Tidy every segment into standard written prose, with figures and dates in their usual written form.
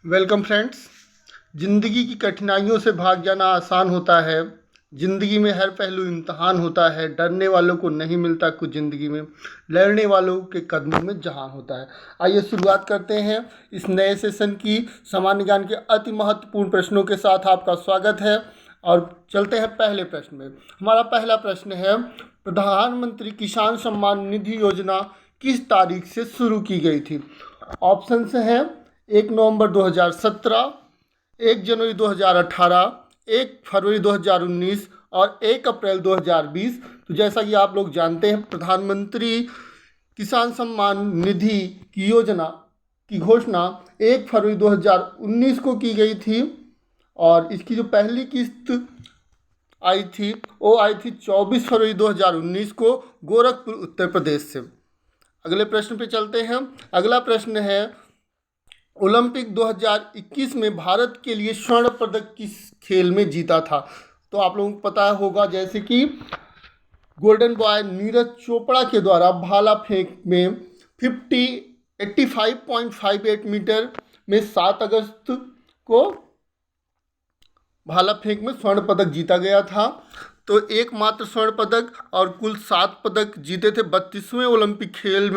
Welcome friends. ज़िंदगी की कठिनाइयों से भाग जाना आसान होता है। ज़िंदगी में हर पहलू इम्तहान होता है। डरने वालों को नहीं मिलता कुछ ज़िंदगी में, लड़ने वालों के कदमों में जहान होता है। आइए शुरुआत करते हैं इस नए सेशन की। सामान्य ज्ञान के अति महत्वपूर्ण प्रश्नों के साथ आपका स्वागत है और चलते हैं पहले प्रश्न में। हमारा पहला प्रश्न है, प्रधानमंत्री किसान सम्मान निधि योजना किस तारीख से शुरू की गई थी? ऑप्शंस हैं 1 नवंबर 2017, 1 जनवरी 2018, 1 फरवरी 2019 और 1 अप्रैल 2020। तो जैसा कि आप लोग जानते हैं, प्रधानमंत्री किसान सम्मान निधि की योजना की घोषणा 1 फरवरी 2019 को की गई थी और इसकी जो पहली किस्त आई थी वो आई थी 24 फरवरी 2019 को गोरखपुर उत्तर प्रदेश से। अगले प्रश्न पे चलते हैं। अगला प्रश्न है, ओलंपिक 2021 में भारत के लिए स्वर्ण पदक किस खेल में जीता था? तो आप लोगों को पता होगा, जैसे कि गोल्डन बॉय नीरज चोपड़ा के द्वारा भाला फेंक में 85.58 मीटर में 7 अगस्त को भाला फेंक में स्वर्ण पदक जीता गया था। तो एकमात्र स्वर्ण पदक और कुल 7 पदक जीते थे 32वें ओलंपिक खेल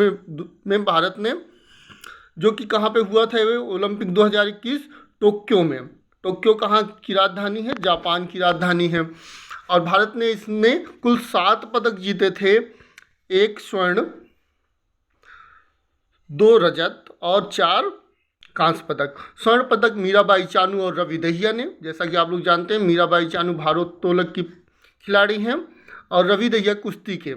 में भारत ने, जो कि कहाँ पे हुआ था? वो ओलंपिक 2021 टोक्यो में। टोक्यो कहाँ की राजधानी है? जापान की राजधानी है। और भारत ने इसमें कुल 7 पदक जीते थे, 1 स्वर्ण, 2 रजत और 4 कांस्य पदक। स्वर्ण पदक मीराबाई चानू और रवि दहिया ने। जैसा कि आप लोग जानते हैं, मीराबाई चानू भारोत्तोलक की खिलाड़ी हैं और रवि दहिया कुश्ती के।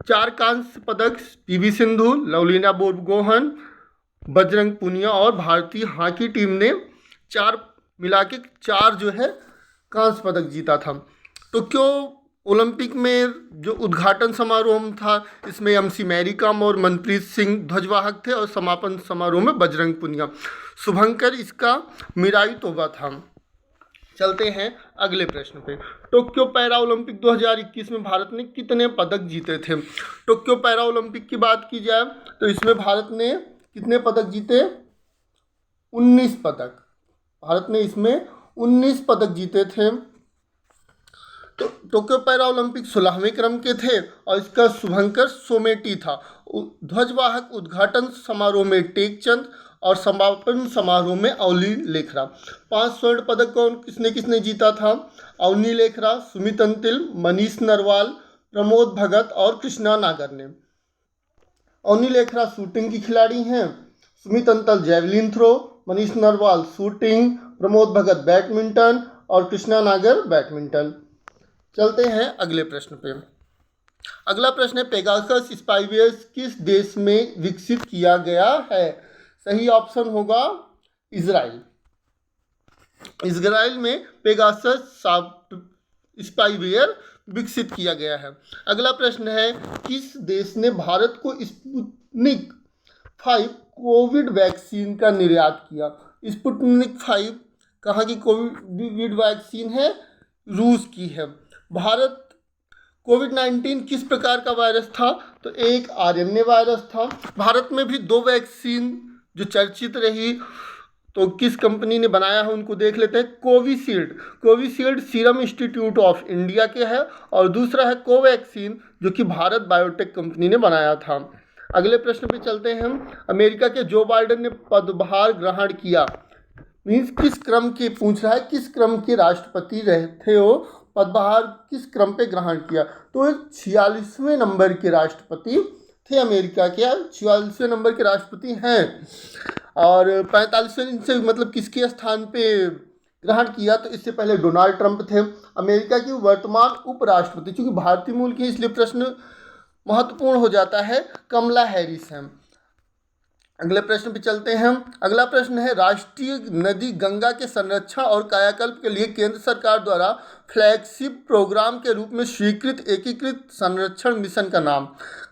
4 कांस्य पदक पीवी सिंधु, लवलीना बोरगोहन, बजरंग पुनिया और भारतीय हॉकी टीम ने 4 मिला के 4 जो है कांस्य पदक जीता था। तो क्यों ओलंपिक में जो उद्घाटन समारोह था, इसमें एमसी मैरी कॉम और मनप्रीत सिंह ध्वजवाहक थे और समापन समारोह में बजरंग पुनिया। शुभंकर इसका मिराई तोबा था। चलते हैं अगले प्रश्न पे। टोक्यो पैरा ओलंपिक 2021 में भारत ने कितने पदक जीते थे? टोक्यो पैरा ओलंपिक की बात की जाए तो इसमें भारत ने कितने पदक जीते? 19 पदक। भारत ने इसमें 19 पदक जीते थे। तो टोक्यो पैरा ओलंपिक 16वें क्रम के थे और इसका शुभंकर सोमेटी था। ध्वजवाहक उद्घाटन समारोह में टेकचंद और समापन समारोह में अवनी लेखरा। 5 स्वर्ण पदक कौन किसने किसने जीता था? अवनी लेखरा, सुमित अंतिल, मनीष नरवाल, प्रमोद भगत और कृष्णा नागर ने। अवनी लेखरा शूटिंग की खिलाड़ी हैं, Sumit Antil javelin throw, Manish Narwal shooting, Pramod Bhagat badminton और कृष्णा नागर बैडमिंटन। चलते हैं अगले प्रश्न पे। अगला प्रश्न है, पेगासस स्पाईवेयर किस देश में विकसित किया गया है? सही ऑप्शन होगा इजराइल। इजराइल में पेगासस स्पाईवेयर विकसित किया गया है। अगला प्रश्न है, किस देश ने भारत को स्पुतनिक 5 कोविड वैक्सीन का निर्यात किया? स्पुतनिक 5 कहाँ की कोविड वैक्सीन है? रूस की है। भारत कोविड-19 किस प्रकार का वायरस था? तो एक आरएनए वायरस था। भारत में भी 2 वैक्सीन जो चर्चित रही, तो किस कंपनी ने बनाया है उनको देख लेते हैं। Covishield serum institute of India के है और दूसरा है कोवैक्सीन, जो कि भारत बायोटेक कंपनी ने बनाया था। अगले प्रश्न पे चलते हैं हम। अमेरिका के जो बाइडेन ने पदभार ग्रहण किया, मीन्स किस क्रम के पूछ रहा है, किस क्रम के राष्ट्रपति रहे थे वो, पदभार किस क्रम पे ग्रहण किया? तो 46वें नंबर के राष्ट्रपति थे अमेरिका के। 46वें नंबर के राष्ट्रपति हैं और 45वें इनसे मतलब किसके स्थान पे ग्रहण किया? तो इससे पहले डोनाल्ड ट्रंप थे, अमेरिका की वर्तमान उपराष्ट्रपति। चूँकि भारतीय मूल के इसलिए प्रश्न महत्वपूर्ण हो जाता है, कमला हैरिस हैं। अगले प्रश्न पे चलते हैं। अगला प्रश्न है, राष्ट्रीय नदी गंगा के संरक्षण और कायाकल्प के लिए केंद्र सरकार द्वारा फ्लैगशिप प्रोग्राम के रूप में स्वीकृत एकीकृत संरक्षण मिशन का नाम?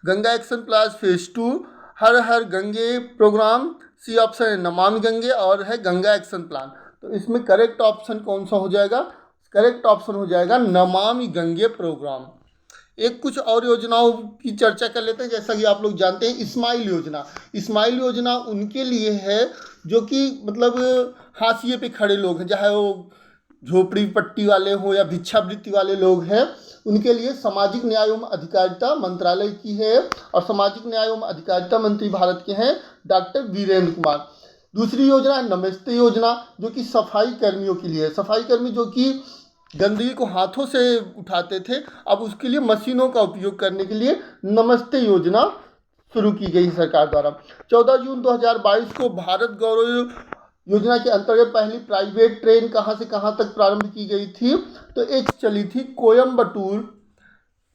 गंगा एक्शन प्लान फेज 2, हर हर गंगे प्रोग्राम, सी ऑप्शन है नमामि गंगे और है गंगा एक्शन प्लान। तो इसमें करेक्ट ऑप्शन कौन सा हो जाएगा? करेक्ट ऑप्शन हो जाएगा नमामि गंगे प्रोग्राम। एक कुछ और योजनाओं की चर्चा कर लेते हैं। जैसा कि आप लोग जानते हैं, स्माइल योजना। स्माइल योजना उनके लिए है जो कि मतलब हाशिए पे खड़े लोग हैं, चाहे वो झोपड़ी पट्टी वाले हों या भिक्षावृत्ति वाले लोग हैं, उनके लिए सामाजिक न्याय एवं अधिकारिता मंत्रालय की है और सामाजिक न्याय एवं अधिकारिता मंत्री भारत के हैं डॉक्टर वीरेंद्र कुमार। दूसरी योजना है नमस्ते योजना, जो कि सफाई कर्मियों के लिए है। सफाई कर्मी जो कि गंदगी को हाथों से उठाते थे, अब उसके लिए मशीनों का उपयोग करने के लिए नमस्ते योजना शुरू की गई सरकार द्वारा। 14 जून 2022 को भारत गौरव योजना के अंतर्गत पहली प्राइवेट ट्रेन कहाँ से कहाँ तक प्रारंभ की गई थी, तो एक चली थी कोयम्बटूर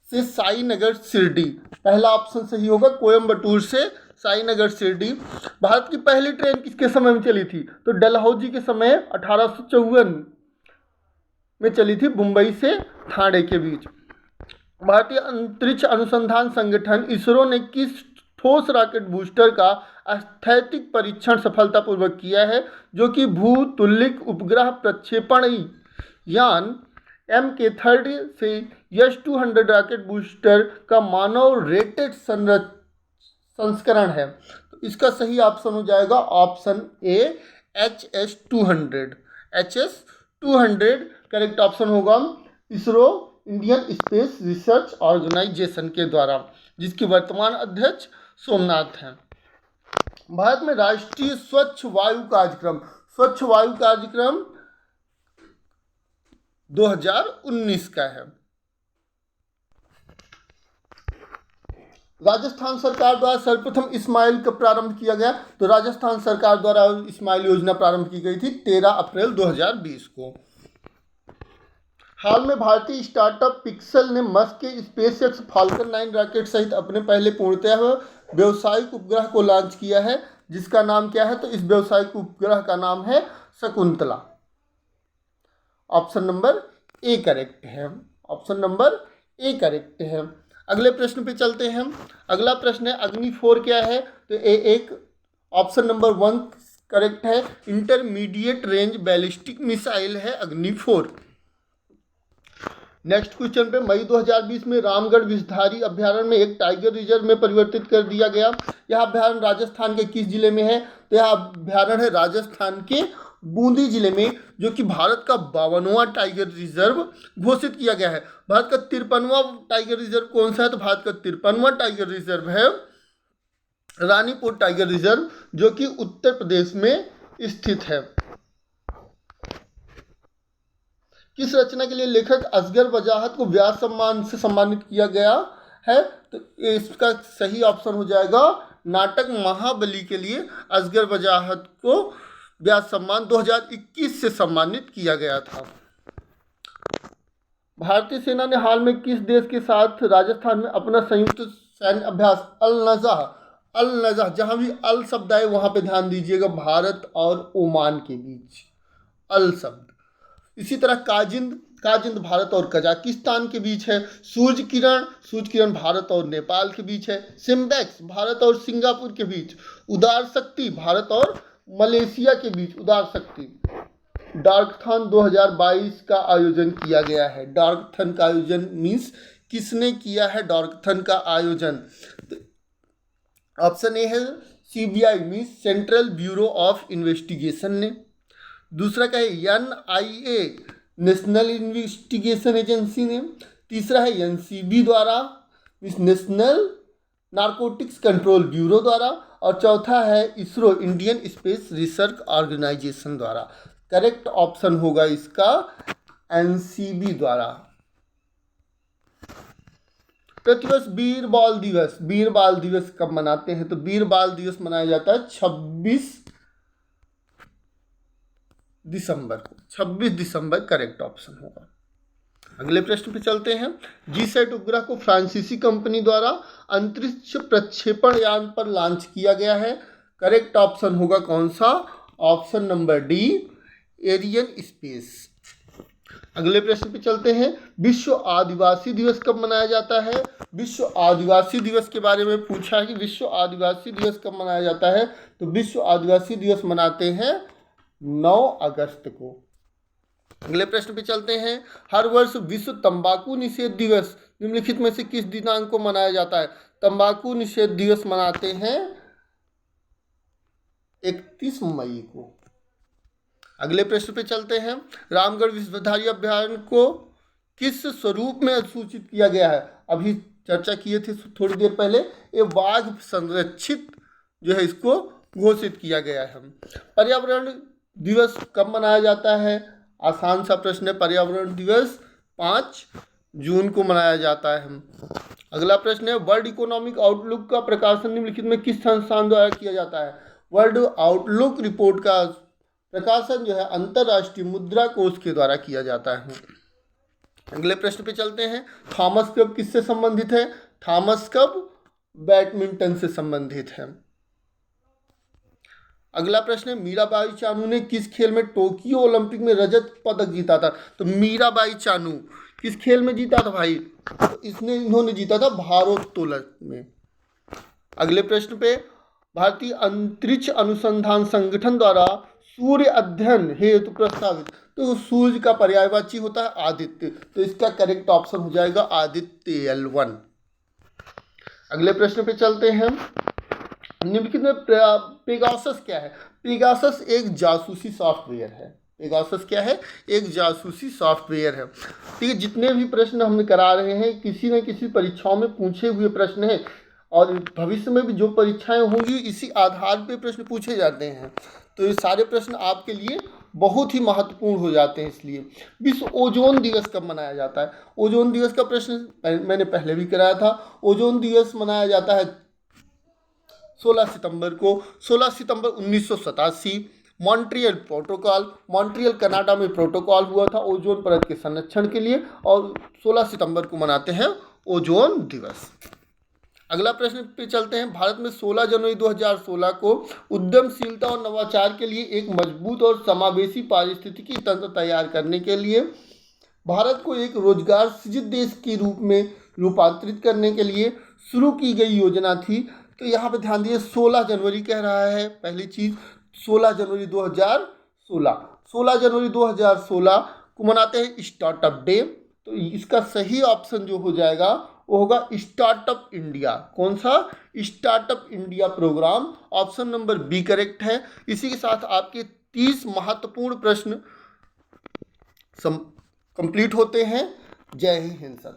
से साईनगर शिरडी। पहला ऑप्शन सही होगा, कोयम्बटूर से साईनगर शिरडी। भारत की पहली ट्रेन किसके समय में चली थी, तो डलहौजी के समय 1854 में चली थी, मुंबई से ठाणे के बीच। भारतीय अंतरिक्ष अनुसंधान संगठन इसरो ने किस ठोस रॉकेट बूस्टर का स्थैतिक परीक्षण सफलतापूर्वक किया है, जो कि भूतुल्यिक उपग्रह प्रक्षेपण यान MK30 से S-200 रॉकेट बूस्टर का मानव रेटेड संस्करण है। तो इसका सही ऑप्शन हो जाएगा option A HS-200। HS-200 correct option होगा ISRO Indian Space Research Organisation के द्वारा, जिसके वर्तमान अध्यक्ष सोमनाथ हैं। भारत में राष्ट्रीय स्वच्छ वायु कार्यक्रम 2019 का है। राजस्थान सरकार द्वारा सर्वप्रथम स्माइल कब प्रारंभ किया गया, तो राजस्थान सरकार द्वारा स्माइल योजना प्रारंभ की गई थी 13 अप्रैल 2020 को। हाल में भारतीय स्टार्टअप पिक्सल ने मस्क के स्पेसएक्स फाल्कन 9 रॉकेट सहित अपने पहले पूर्णतः व्यावसायिक उपग्रह को लॉन्च किया है, जिसका नाम क्या है, तो इस व्यावसायिक उपग्रह का नाम है Shakuntala. Option number A correct है। ऑप्शन नंबर ए करेक्ट है। अगले प्रश्न पे चलते हैं। अगला प्रश्न है अग्नि 4 क्या है, तो एक ऑप्शन नंबर 1 करेक्ट है। इंटरमीडिएट रेंज बैलिस्टिक मिसाइल है अग्नि 4। नेक्स्ट क्वेश्चन पे मई 2020 में रामगढ़ विषधारी अभ्यारण्य में एक टाइगर रिजर्व में परिवर्तित कर दिया गया। यह अभ्यारण्य राजस्थान के किस जिले में है, तो यह अभ्यारण्य है राजस्थान के बूंदी जिले में, जो कि भारत का 52वां टाइगर रिजर्व घोषित किया गया है। भारत का 53वां टाइगर रिजर्व कौन सा है, तो भारत का 53वां टाइगर रिजर्व है रानीपुर टाइगर रिजर्व, जो कि उत्तर प्रदेश में स्थित है। किस रचना के लिए लेखक असगर वजाहत को व्यास सम्मान से सम्मानित किया गया है, तो इसका सही ऑप्शन हो जाएगा नाटक महाबली के लिए असगर वजाहत को व्यास सम्मान 2021 से सम्मानित किया गया था। भारतीय सेना ने हाल में किस देश के साथ राजस्थान में अपना संयुक्त सैन्य अभ्यास अल नज़ा, जहां भी अल शब्द आए वहां पे ध्यान दीजिएगा, भारत और ओमान के बीच अल शब्द। इसी तरह काजिंद भारत और कजाकिस्तान के बीच है। सूर्य किरण भारत और नेपाल के बीच है। सिम्बेक्स भारत और सिंगापुर के बीच। उदार शक्ति भारत और मलेशिया के बीच उदार शक्ति। डार्कथन 2022 का आयोजन किया गया है। डार्कथन का आयोजन मीन्स किसने किया है डार्कथन का आयोजन, ऑप्शन ए है CBI means central bureau of investigation ने। दूसरा का है NIA नेशनल इन्वेस्टिगेशन एजेंसी ने। तीसरा है NCB द्वारा means National Narcotics Control Bureau द्वारा। और चौथा है ISRO Indian Space Research Organisation द्वारा। करेक्ट ऑप्शन होगा इसका NCB द्वारा। प्रतिवर्ष वीर बाल दिवस कब मनाते हैं, तो वीर बाल दिवस मनाया जाता है 26 दिसंबर करेक्ट ऑप्शन होगा। अगले प्रश्न पे चलते हैं। GSAT उपग्रह को फ्रांसीसी कंपनी द्वारा अंतरिक्ष प्रक्षेपण यान पर लॉन्च किया गया है। करेक्ट ऑप्शन होगा कौन सा, option number D Arianespace. अगले प्रश्न पे चलते हैं। विश्व आदिवासी दिवस कब मनाया जाता है। विश्व आदिवासी दिवस के बारे में पूछा है कि विश्व आदिवासी दिवस कब मनाया जाता है, तो विश्व आदिवासी दिवस मनाते हैं 9 अगस्त को। अगले प्रश्न पे चलते हैं। हर वर्ष विश्व तंबाकू निषेध दिवस निम्नलिखित में से किस दिनांक को मनाया जाता है। तंबाकू निषेध दिवस मनाते हैं 31 मई को। अगले प्रश्न पे चलते हैं। रामगढ़ विश्वधारी अभयारण्य को किस स्वरूप में सूचित किया गया है? अभी चर्चा किए थे थोड़ी देर पहले, ये बाघ संरक्षित जो है इसको घोषित किया गया है। पर्यावरण दिवस कब मनाया जाता है? आसान सा प्रश्न है। पर्यावरण दिवस 5 जून को मनाया जाता है। अगला प्रश्न है, वर्ल्ड इकोनॉमिक आउटलुक का प्रकाशन निम्नलिखित में किस संस्थान द्वारा किया जाता है? वर्ल्ड आउटलुक रिपोर्ट का प्रकाशन जो है अंतर्राष्ट्रीय मुद्रा कोष के द्वारा किया जाता है। अगले प्रश्न पे चलते हैं। थॉमस कप किससे संबंधित है? थॉमस कप बैडमिंटन से संबंधित है। अगला प्रश्न है, मीराबाई चानू ने किस खेल में टोक्यो ओलंपिक में रजत पदक जीता था? तो मीराबाई चानू किस खेल में जीता था भाई? तो इन्होंने जीता था भारोत्तोलन में। अगले प्रश्न पे, भारतीय अंतरिक्ष अनुसंधान संगठन द्वारा सूर्य अध्ययन हेतु प्रस्तावित, तो सूर्य का पर्यायवाची होता है आदित्य, तो इसका करेक्ट ऑप्शन हो जाएगा आदित्य L1। अगले प्रश्न पे चलते हैं। निम्नलिखित में पेगासस क्या है? पेगासस एक जासूसी सॉफ्टवेयर है। पेगासस क्या है? एक जासूसी सॉफ्टवेयर है। ठीक है, जितने भी प्रश्न हम करा रहे हैं किसी न किसी परीक्षाओं में पूछे हुए प्रश्न हैं, और भविष्य में भी जो परीक्षाएं होंगी इसी आधार पे प्रश्न पूछे जाते हैं। तो ये सारे प्रश्न आपके लिए बहुत ही महत्वपूर्ण हो जाते हैं। इसलिए विश्व ओजोन दिवस कब मनाया जाता है? ओजोन दिवस का प्रश्न मैंने पहले भी कराया था। ओजोन दिवस मनाया जाता है 16 सितंबर को। 16 सितंबर 1987 मॉन्ट्रियल कनाडा में प्रोटोकॉल हुआ था ओजोन परत के संरक्षण के लिए, और 16 सितंबर को मनाते हैं ओजोन दिवस। अगला प्रश्न पे चलते हैं। भारत में 16 जनवरी 2016 को उद्यमशीलता और नवाचार के लिए एक मजबूत और समावेशी पारिस्थितिकी तंत्र तैयार करने के लिए भारत को एक रोजगार सृजित देश के रूप में रूपांतरित करने के लिए शुरू की गई योजना थी। तो यहाँ पे ध्यान दिए 16 जनवरी कह रहा है। पहली चीज़ 16 जनवरी 2016, 16 जनवरी 2016 को मनाते हैं स्टार्टअप डे। तो इसका सही ऑप्शन जो हो जाएगा वो होगा स्टार्टअप इंडिया। कौन सा? Startup India programme. Option number B correct है। इसी के साथ आपके 30 महत्वपूर्ण प्रश्न कंप्लीट होते हैं। जय हिंद सर।